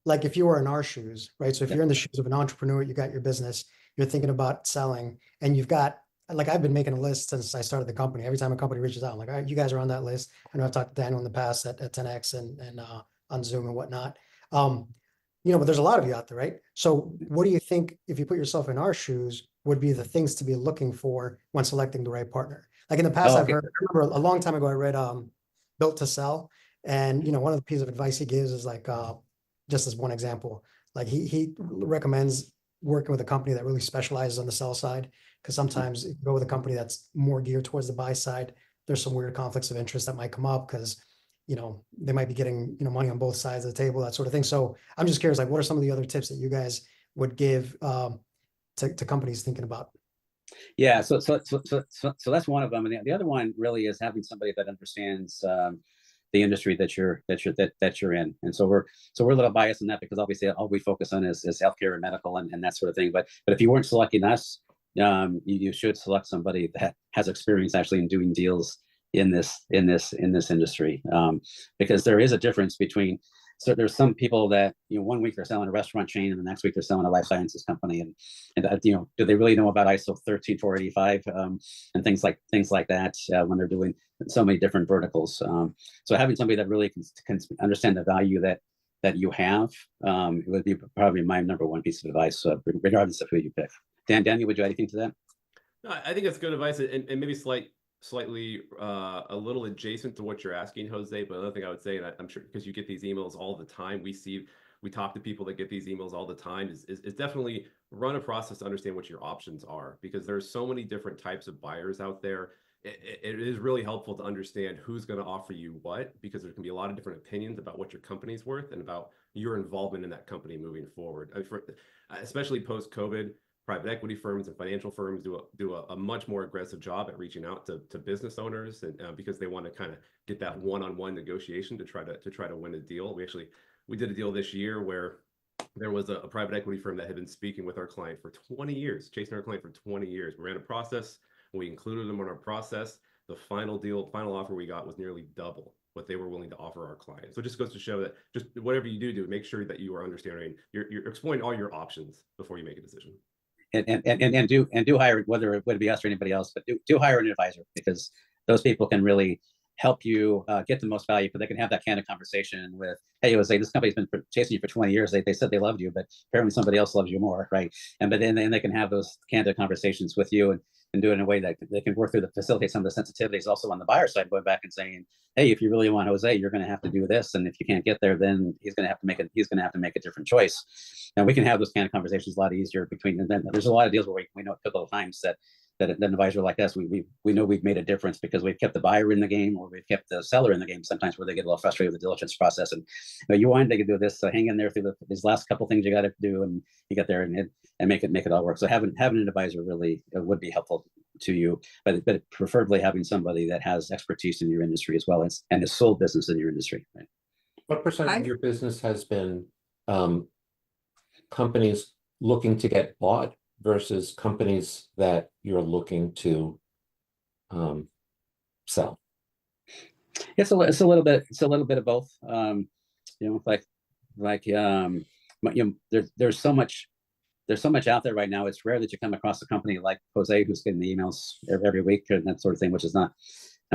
like if you were in our shoes, right? So if you're in the shoes of an entrepreneur, you got your business, you're thinking about selling, and you've got, like I've been making a list since I started the company. Every time a company reaches out, I'm like, all right, you guys are on that list. I know I've talked to Daniel in the past at 10X and on Zoom and whatnot. But there's a lot of you out there, right? So what do you think, if you put yourself in our shoes, would be the things to be looking for when selecting the right partner? Like in the past, I remember a long time ago, I read Built to Sell. And, one of the pieces of advice he gives is like, just as one example, like he recommends working with a company that really specializes on the sell side. Because sometimes if you go with a company that's more geared towards the buy side, there's some weird conflicts of interest that might come up because, they might be getting, money on both sides of the table, that sort of thing. So I'm just curious, like, what are some of the other tips that you guys would give to companies thinking about? Yeah, so that's one of them. And the other one really is having somebody that understands the industry that you're in. And so we're a little biased in that, because obviously all we focus on is healthcare and medical and that sort of thing. But if you weren't selecting us, you should select somebody that has experience actually in doing deals in this industry, because there is a difference between. So there's some people that, 1 week they're selling a restaurant chain and the next week they're selling a life sciences company, and do they really know about ISO 13485 and things like that when they're doing so many different verticals. So having somebody that really can understand the value that you have would be probably my number one piece of advice, regardless of who you pick. Daniel, would you add anything to that? No, I think that's good advice, and maybe slightly a little adjacent to what you're asking, Jose. But another thing I would say, and I'm sure because you get these emails all the time, we talk to people that get these emails all the time, is definitely run a process to understand what your options are, because there's so many different types of buyers out there. It is really helpful to understand who's going to offer you what, because there can be a lot of different opinions about what your company's worth and about your involvement in that company moving forward. Especially post-COVID, private equity firms and financial firms do a much more aggressive job at reaching out to business owners, and because they want to kind of get that one-on-one negotiation to try to win a deal. We did a deal this year where there was a private equity firm that had been speaking with our client for 20 years, chasing our client for 20 years. We ran a process. We included them in our process. The final offer we got was nearly double what they were willing to offer our client. So it just goes to show that just whatever you do, make sure that you are understanding, you're exploring all your options before you make a decision. And do hire, whether it would be us or anybody else, but do hire an advisor, because those people can really help you get the most value, because they can have that kind of conversation with, hey, it was like, this company's been chasing you for 20 years. They said they loved you, but apparently somebody else loves you more, right? But then they can have those candid conversations with you and do it in a way that they can work through to facilitate some of the sensitivities also on the buyer side, going back and saying, hey, if you really want Jose, you're going to have to do this, and if you can't get there, then he's going to have to make a different choice. And we can have those kind of conversations a lot easier between. And then there's a lot of deals where we know a couple of times that an advisor like us, we know we've made a difference because we've kept the buyer in the game, or we've kept the seller in the game sometimes, where they get a little frustrated with the diligence process. And you wanted to do this, so hang in there through these last couple things you got to do, and you get there and make it all work. So having an advisor really would be helpful to you, but preferably having somebody that has expertise in your industry as well as and has sold business in your industry. Right? What percent of your business has been companies looking to get bought versus companies that you're looking to sell? It's a little bit of both. There's so much out there right now. It's rare that you come across a company like Jose who's getting the emails every week and that sort of thing, which is not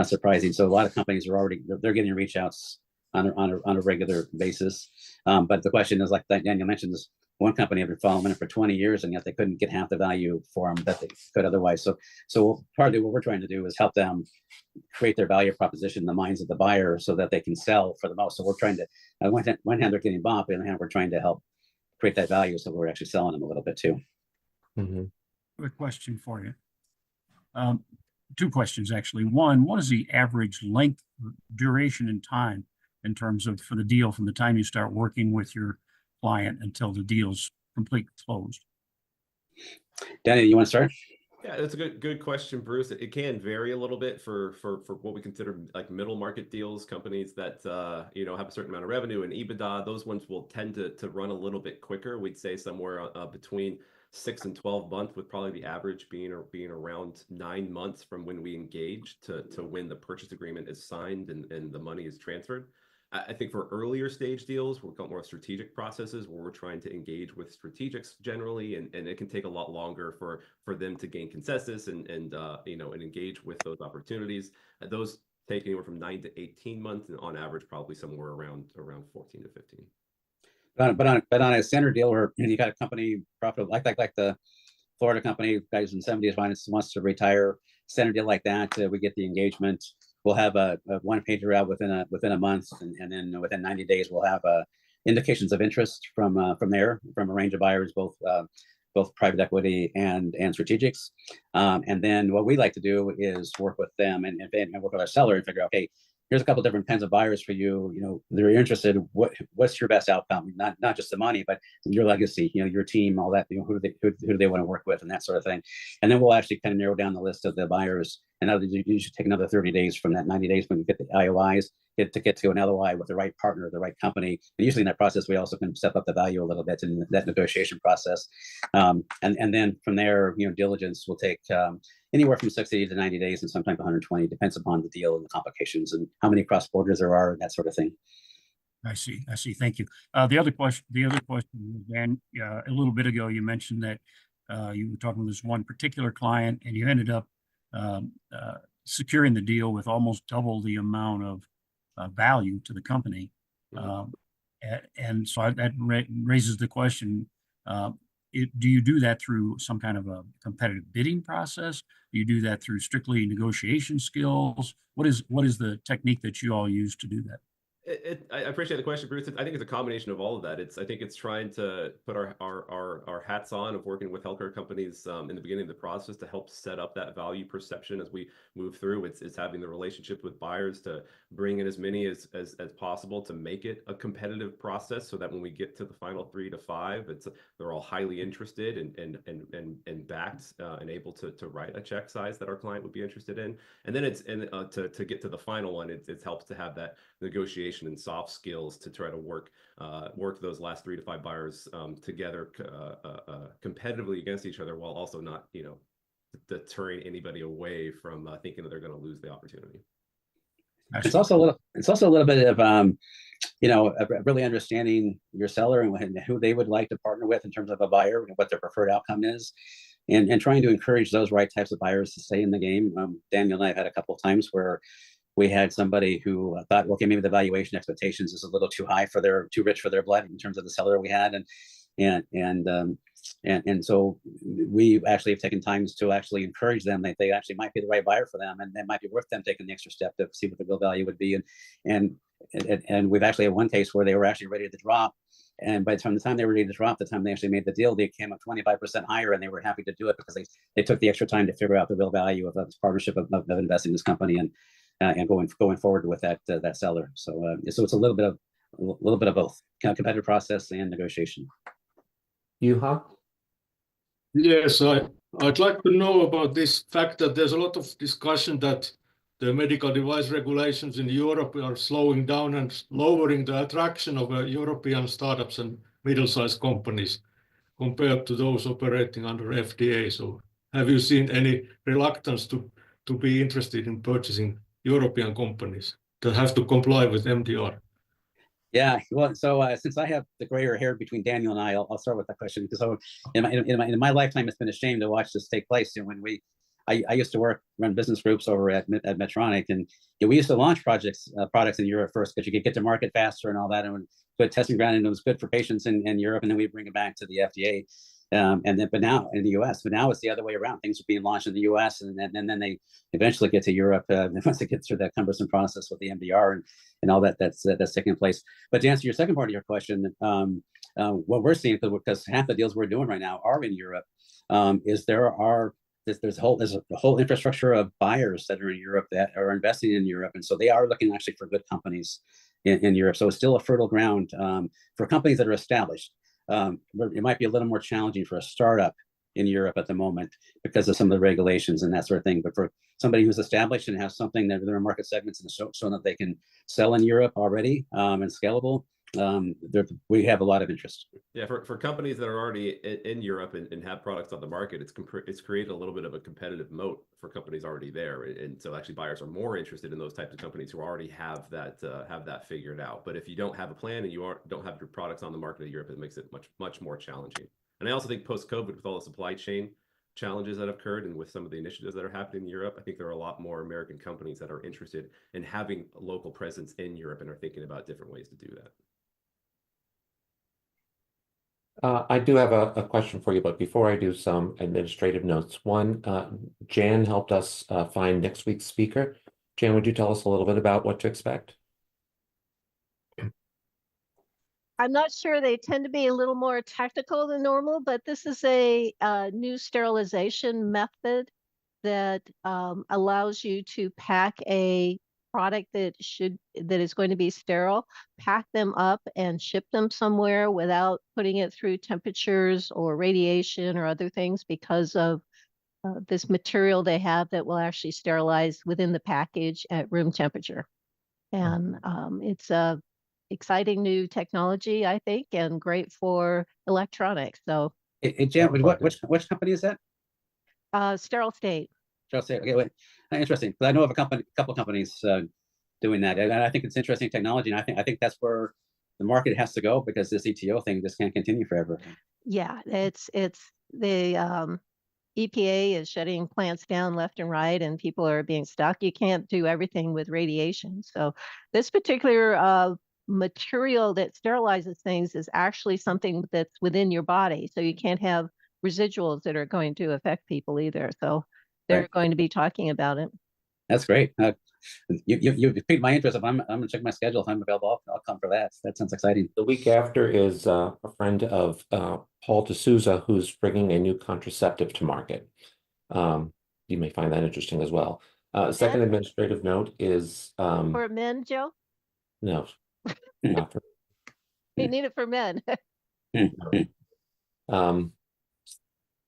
surprising. So a lot of companies are they're getting reach outs on a regular basis. But the question is, like Daniel mentioned, is one company had been following it for 20 years, and yet they couldn't get half the value for them that they could otherwise. So partly what we're trying to do is help them create their value proposition in the minds of the buyer so that they can sell for the most. So we're trying to, on one hand, they're getting bought, but on the other hand, we're trying to help create that value, so we're actually selling them a little bit too. Mm-hmm. A question for you. Two questions, actually. One, what is the average length, duration, and time in terms of for the deal from the time you start working with your client until the deal's completely closed? Danny, you want to start? Yeah, that's a good question, Bruce. It can vary a little bit for what we consider like middle market deals, companies that have a certain amount of revenue and EBITDA. Those ones will tend to run a little bit quicker. We'd say somewhere between 6 and 12 months, with probably the average being around 9 months from when we engage to when the purchase agreement is signed and the money is transferred. I think for earlier stage deals, we've got more strategic processes where we're trying to engage with strategics generally, and it can take a lot longer for them to gain consensus and engage with those opportunities. Those take anywhere from 9 to 18 months, and on average, probably somewhere around 14 to 15. But on a standard deal where you got a company profitable, like the Florida company, guys in the 70s wants to retire, standard deal like that, we get the engagement. We'll have a one-pager out within a month, and then within 90 days we'll have indications of interest from a range of buyers, both private equity and strategics. And then what we like to do is work with them and work with our seller and figure out, okay, here's a couple different kinds of buyers for you. You know, they're interested. What's your best outcome? Not just the money, but your legacy. You know, your team, all that. You know, who do they want to work with, and that sort of thing. And then we'll actually kind of narrow down the list of the buyers. And you should take another 30 days from that 90 days when you get the IOIs, get to an LOI with the right partner, the right company. And usually in that process, we also can step up the value a little bit in that negotiation process. And then from there, you know, diligence will take anywhere from 60 to 90 days and sometimes 120, depends upon the deal and the complications and how many cross borders there are and that sort of thing. I see. Thank you. The other question, Dan, a little bit ago, you mentioned that you were talking with this one particular client and you ended up securing the deal with almost double the amount of value to the company. And so that raises the question, do you do that through some kind of a competitive bidding process? Do you do that through strictly negotiation skills? What is the technique that you all use to do that? I appreciate the question, Bruce. I think it's a combination of all of that. I think it's trying to put our hats on of working with healthcare companies in the beginning of the process to help set up that value perception as we move through. It's having the relationship with buyers to bring in as many as possible to make it a competitive process, so that when we get to the final 3 to 5, they're all highly interested and backed and able to write a check size that our client would be interested in. And then to get to the final one, it helps to have that negotiation and soft skills to try to work those last 3 to 5 buyers together competitively against each other, while also not, you know, deterring anybody away from thinking that they're going to lose the opportunity. It's also a little bit of you know, really understanding your seller and who they would like to partner with in terms of a buyer and what their preferred outcome is, and trying to encourage those right types of buyers to stay in the game. Daniel and I have had a couple of times where we had somebody who thought, okay, maybe the valuation expectations is a little too rich for their blood in terms of the seller we had, and so we actually have taken times to actually encourage them that they actually might be the right buyer for them, and it might be worth them taking the extra step to see what the real value would be. And we've actually had one case where they were actually ready to drop, and by the time they were ready to drop, the time they actually made the deal, they came up 25% higher, and they were happy to do it because they took the extra time to figure out the real value of this partnership of investing in this company and going forward with that seller. So it's a little bit of both competitive process and negotiation. Yuha? Yes, I'd like to know about this fact that there's a lot of discussion that the medical device regulations in Europe are slowing down and lowering the attraction of European startups and middle-sized companies compared to those operating under FDA. So have you seen any reluctance to be interested in purchasing European companies that have to comply with MDR? Yeah, well, so since I have the grayer hair between Daniel and I'll start with that question. So in my lifetime, it's been a shame to watch this take place. And when I used to run business groups over at Medtronic, and we used to launch products in Europe first because you could get to market faster and all that, and put testing ground, and it was good for patients in Europe, and then we bring it back to the FDA. But now in the US, it's the other way around. Things are being launched in the US, and then they eventually get to Europe once they get through that cumbersome process with the MDR and all that's taking place. But to answer your second part of your question, what we're seeing, because half the deals we're doing right now are in Europe, is there's a whole infrastructure of buyers that are in Europe that are investing in Europe, and so they are looking actually for good companies in Europe. So it's still a fertile ground for companies that are established. It might be a little more challenging for a startup in Europe at the moment because of some of the regulations and that sort of thing. But for somebody who's established and has something that there are market segments and so that they can sell in Europe already and scalable, we have a lot of interest. Yeah, for companies that are already in Europe and have products on the market, it's created a little bit of a competitive moat for companies already there, and so actually buyers are more interested in those types of companies who already have that figured out. But if you don't have a plan and you don't have your products on the market in Europe, it makes it much more challenging. And I also think post-COVID, with all the supply chain challenges that have occurred and with some of the initiatives that are happening in Europe, I think there are a lot more American companies that are interested in having a local presence in Europe and are thinking about different ways to do that. I do have a question for you, but before I do, some administrative notes. One, Jan helped us find next week's speaker. Jan, would you tell us a little bit about what to expect? I'm not sure. They tend to be a little more technical than normal, but this is a new sterilization method that allows you to pack a product that is going to be sterile, pack them up and ship them somewhere without putting it through temperatures or radiation or other things because of this material they have that will actually sterilize within the package at room temperature. And it's a exciting new technology, I think, and great for electronics. So Jim, which company is that? Sterile State. Sterile State. Okay, wait. Interesting. Because I know of a couple companies doing that, and I think it's interesting technology. And I think that's where the market has to go, because this ETO thing just can't continue forever. Yeah, it's the EPA is shutting plants down left and right, and people are being stuck. You can't do everything with radiation. So this particular material that sterilizes things is actually something that's within your body. So you can't have residuals that are going to affect people either. So they're going to be talking about it. That's great. You piqued my interest. If I'm going to check my schedule. If I'm available, I'll come for that. That sounds exciting. The week after is a friend of Paul D'Souza, who's bringing a new contraceptive to market. You may find that interesting as well. Second administrative note is for men, Joe? No, not for. You need it for men.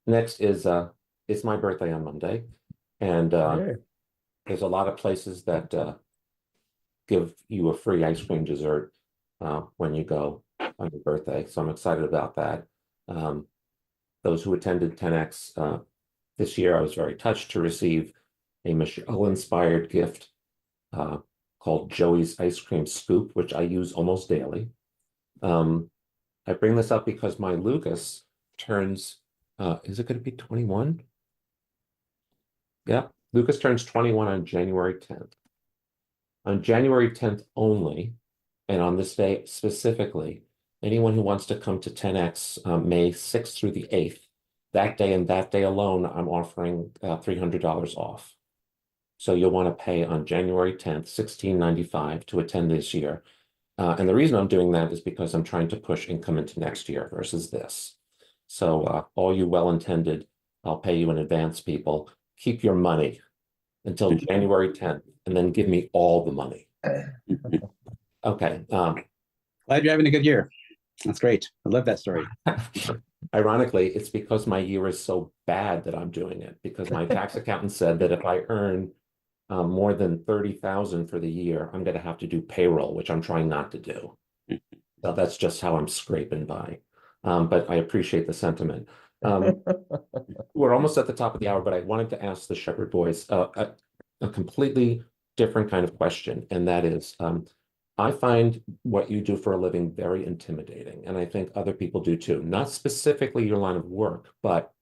Next is it's my birthday on Monday, and there's a lot of places that give you a free ice cream dessert when you go on your birthday. So I'm excited about that. Those who attended 10X this year, I was very touched to receive a Michelle-inspired gift called Joey's Ice Cream Scoop, which I use almost daily. I bring this up because my Lucas turns, is it going to be 21? Yeah, Lucas turns 21 on January 10th. On January 10th only, and on this day specifically, anyone who wants to come to 10X May 6th through the 8th, that day and that day alone, I'm offering $300 off. So you'll want to pay on January 10th, $16.95 to attend this year. And the reason I'm doing that is because I'm trying to push income into next year versus this. So all you well-intended, I'll pay you in advance, people. Keep your money until January 10th, and then give me all the money. Okay. Glad you're having a good year. That's great. I love that story. Ironically, it's because my year is so bad that I'm doing it, because my tax accountant said that if I earn more than 30,000 for the year, I'm going to have to do payroll, which I'm trying not to do. So that's just how I'm scraping by. But I appreciate the sentiment. We're almost at the top of the hour, but I wanted to ask the Sheppard boys a completely different kind of question. And that is, I find what you do for a living very intimidating. And I think other people do too. Not specifically your line of work, but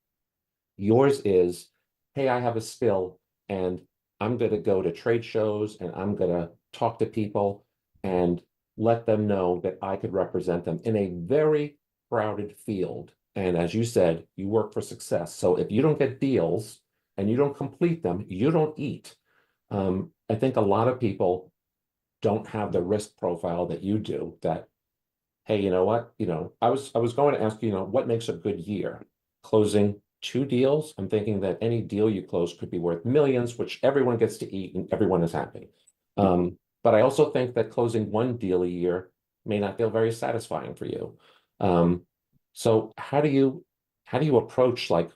yours is, hey, I have a skill and I'm going to go to trade shows and I'm going to talk to people and let them know that I could represent them in a very crowded field. And as you said, you work for success. So if you don't get deals and you don't complete them, you don't eat. I think a lot of people don't have the risk profile that you do, that, hey, you know what, I was going to ask you, what makes a good year? Closing 2 deals. I'm thinking that any deal you close could be worth millions, which everyone gets to eat and everyone is happy. But I also think that closing 1 deal a year may not feel very satisfying for you. So how do you approach, like,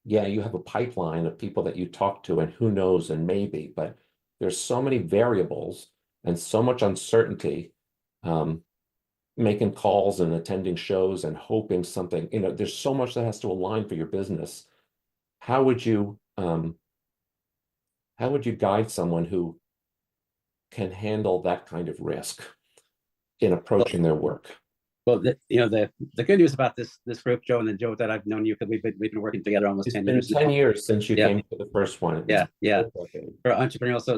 yeah, you have a pipeline of people that you talk to and who knows and maybe, but there's so many variables and so much uncertainty, making calls and attending shows and hoping something, there's so much that has to align for your business. How would you guide someone who can handle that kind of risk in approaching their work? Well, the good news about this group, Joe, and then Joe, that I've known you, because we've been working together almost 10 years. It's been 10 years since you came to the first one. Yeah. For entrepreneurial, so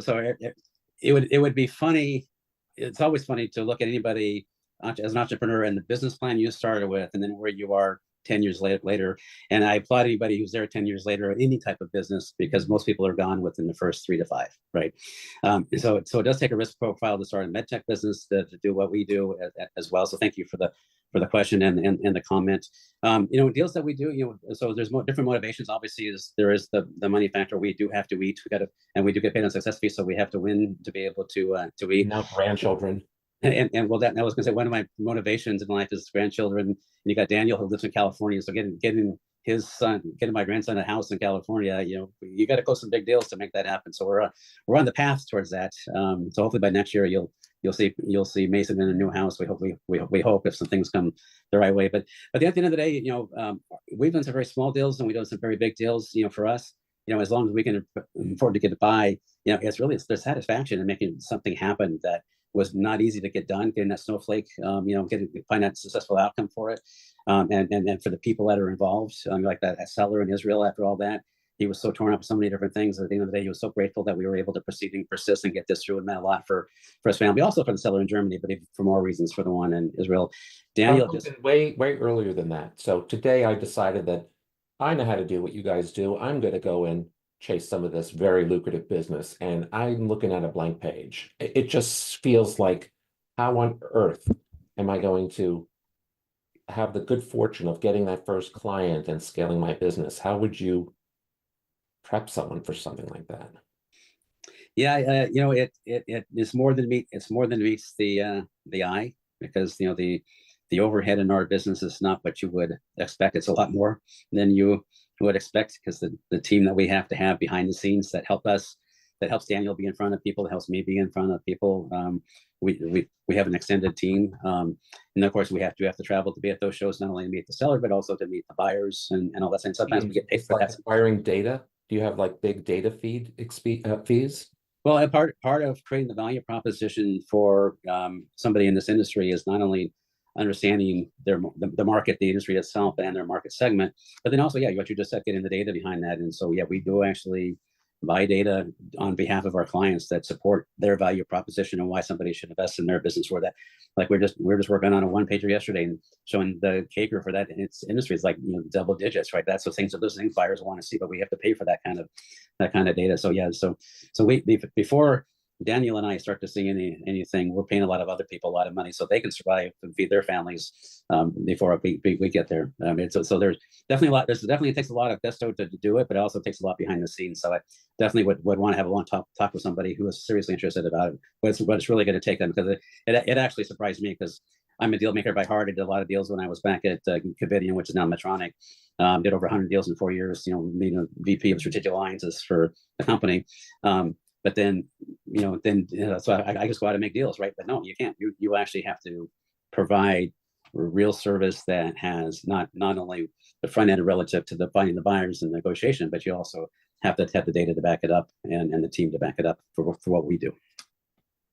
it would be funny. It's always funny to look at anybody as an entrepreneur and the business plan you started with, and then where you are 10 years later. And I applaud anybody who's there 10 years later in any type of business, because most people are gone within the first 3 to 5, right? So it does take a risk profile to start a MedTech business to do what we do as well. So thank you for the question and the comment. Deals that we do, so there's different motivations. Obviously, there is the money factor. We do have to eat. And we do get paid on success fees, so we have to win to be able to eat. Now grandchildren. And well, that I was going to say, one of my motivations in life is grandchildren. And you got Daniel, who lives in California, so getting my grandson a house in California, you got to close some big deals to make that happen. So we're on the path towards that. So hopefully by next year you'll see Mason in a new house. We hope if some things come the right way. But at the end of the day, we've done some very small deals and we've done some very big deals. For us, as long as we can afford to get by, it's the satisfaction in making something happen that was not easy to get done, getting that snowflake, find that successful outcome for it. And for the people that are involved, like that seller in Israel, after all that, he was so torn up with so many different things. At the end of the day, he was so grateful that we were able to proceed and persist and get this through. It meant a lot for his family, also for the seller in Germany, but even for more reasons for the one in Israel. Daniel, way earlier than that. So today I decided that I know how to do what you guys do. I'm going to go and chase some of this very lucrative business, and I'm looking at a blank page. It just feels like, how on earth am I going to have the good fortune of getting that first client and scaling my business? How would you prep someone for something like that? Yeah, it is more than meet. It's more than meets the eye, because the overhead in our business is not what you would expect. It's a lot more than you would expect, because the team that we have to have behind the scenes that helps Daniel be in front of people, that helps me be in front of people. We have an extended team, and of course we have to travel to be at those shows, not only to meet the seller but also to meet the buyers and all that. And sometimes we get paid for that. Acquiring data. Do you have like big data feed fees? Well, a part of creating the value proposition for somebody in this industry is not only understanding the market, the industry itself, and their market segment, but then also, what you just said, getting the data behind that. And so, we do actually buy data on behalf of our clients that support their value proposition and why somebody should invest in their business. For that, like we're just working on a one-pager yesterday and showing the CAGR for that in its industry is like double digits, right? That's those things buyers want to see, but we have to pay for that kind of data. So so we before Daniel and I start to see anything, we're paying a lot of other people a lot of money so they can survive and feed their families before we get there. So there's definitely a lot. It takes a lot of gusto to do it, but it also takes a lot behind the scenes. So I definitely would want to have a long talk with somebody who is seriously interested about it. What it's really going to take them, because it actually surprised me, because I'm a deal maker by heart. I did a lot of deals when I was back at Covidian, which is now Medtronic. Did over 100 deals in 4 years. Being a VP of strategic alliances for the company. But then, so I just go out and make deals, right? But no, you can't. You actually have to provide a real service that has not only the front end relative to the finding the buyers and negotiation, but you also have to have the data to back it up and the team to back it up for what we do.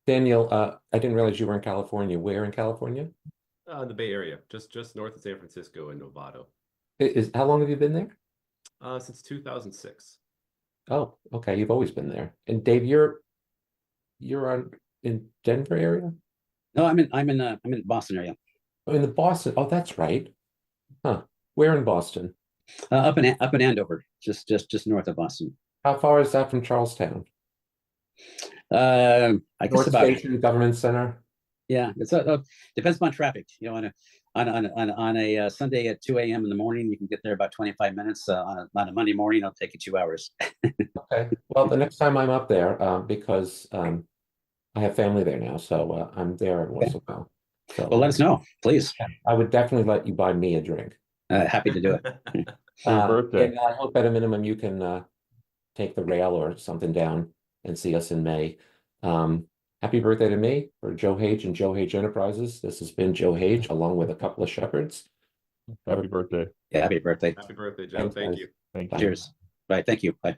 Daniel, I didn't realize you were in California. Where in California? The Bay Area, just north of San Francisco in Novato. How long have you been there? Since 2006. Oh, okay. You've always been there. And Dave, you're in Denver area? No, I'm in Boston area. Oh, in the Boston. Oh, that's right. Huh. Where in Boston? Up in Andover, just north of Boston. How far is that from Charlestown? I guess North about Station Government Center. Yeah, it's depends upon traffic. On a Sunday at 2 a.m. in the morning, you can get there about 25 minutes. On a Monday morning, it'll take you 2 hours. Okay. Well, the next time I'm up there, because I have family there now, so I'm there every once in a while. So, well, let us know, please. I would definitely let you buy me a drink. Happy to do it. Your birthday. And I hope at a minimum you can take the rail or something down and see us in May. Happy birthday to me, for Joe Hage and Joe Hage Enterprises. This has been Joe Hage, along with a couple of Sheppards. Happy birthday. Yeah, happy birthday. Happy birthday, Joe. Thank you. Thank you. Cheers. Bye. Thank you. Bye.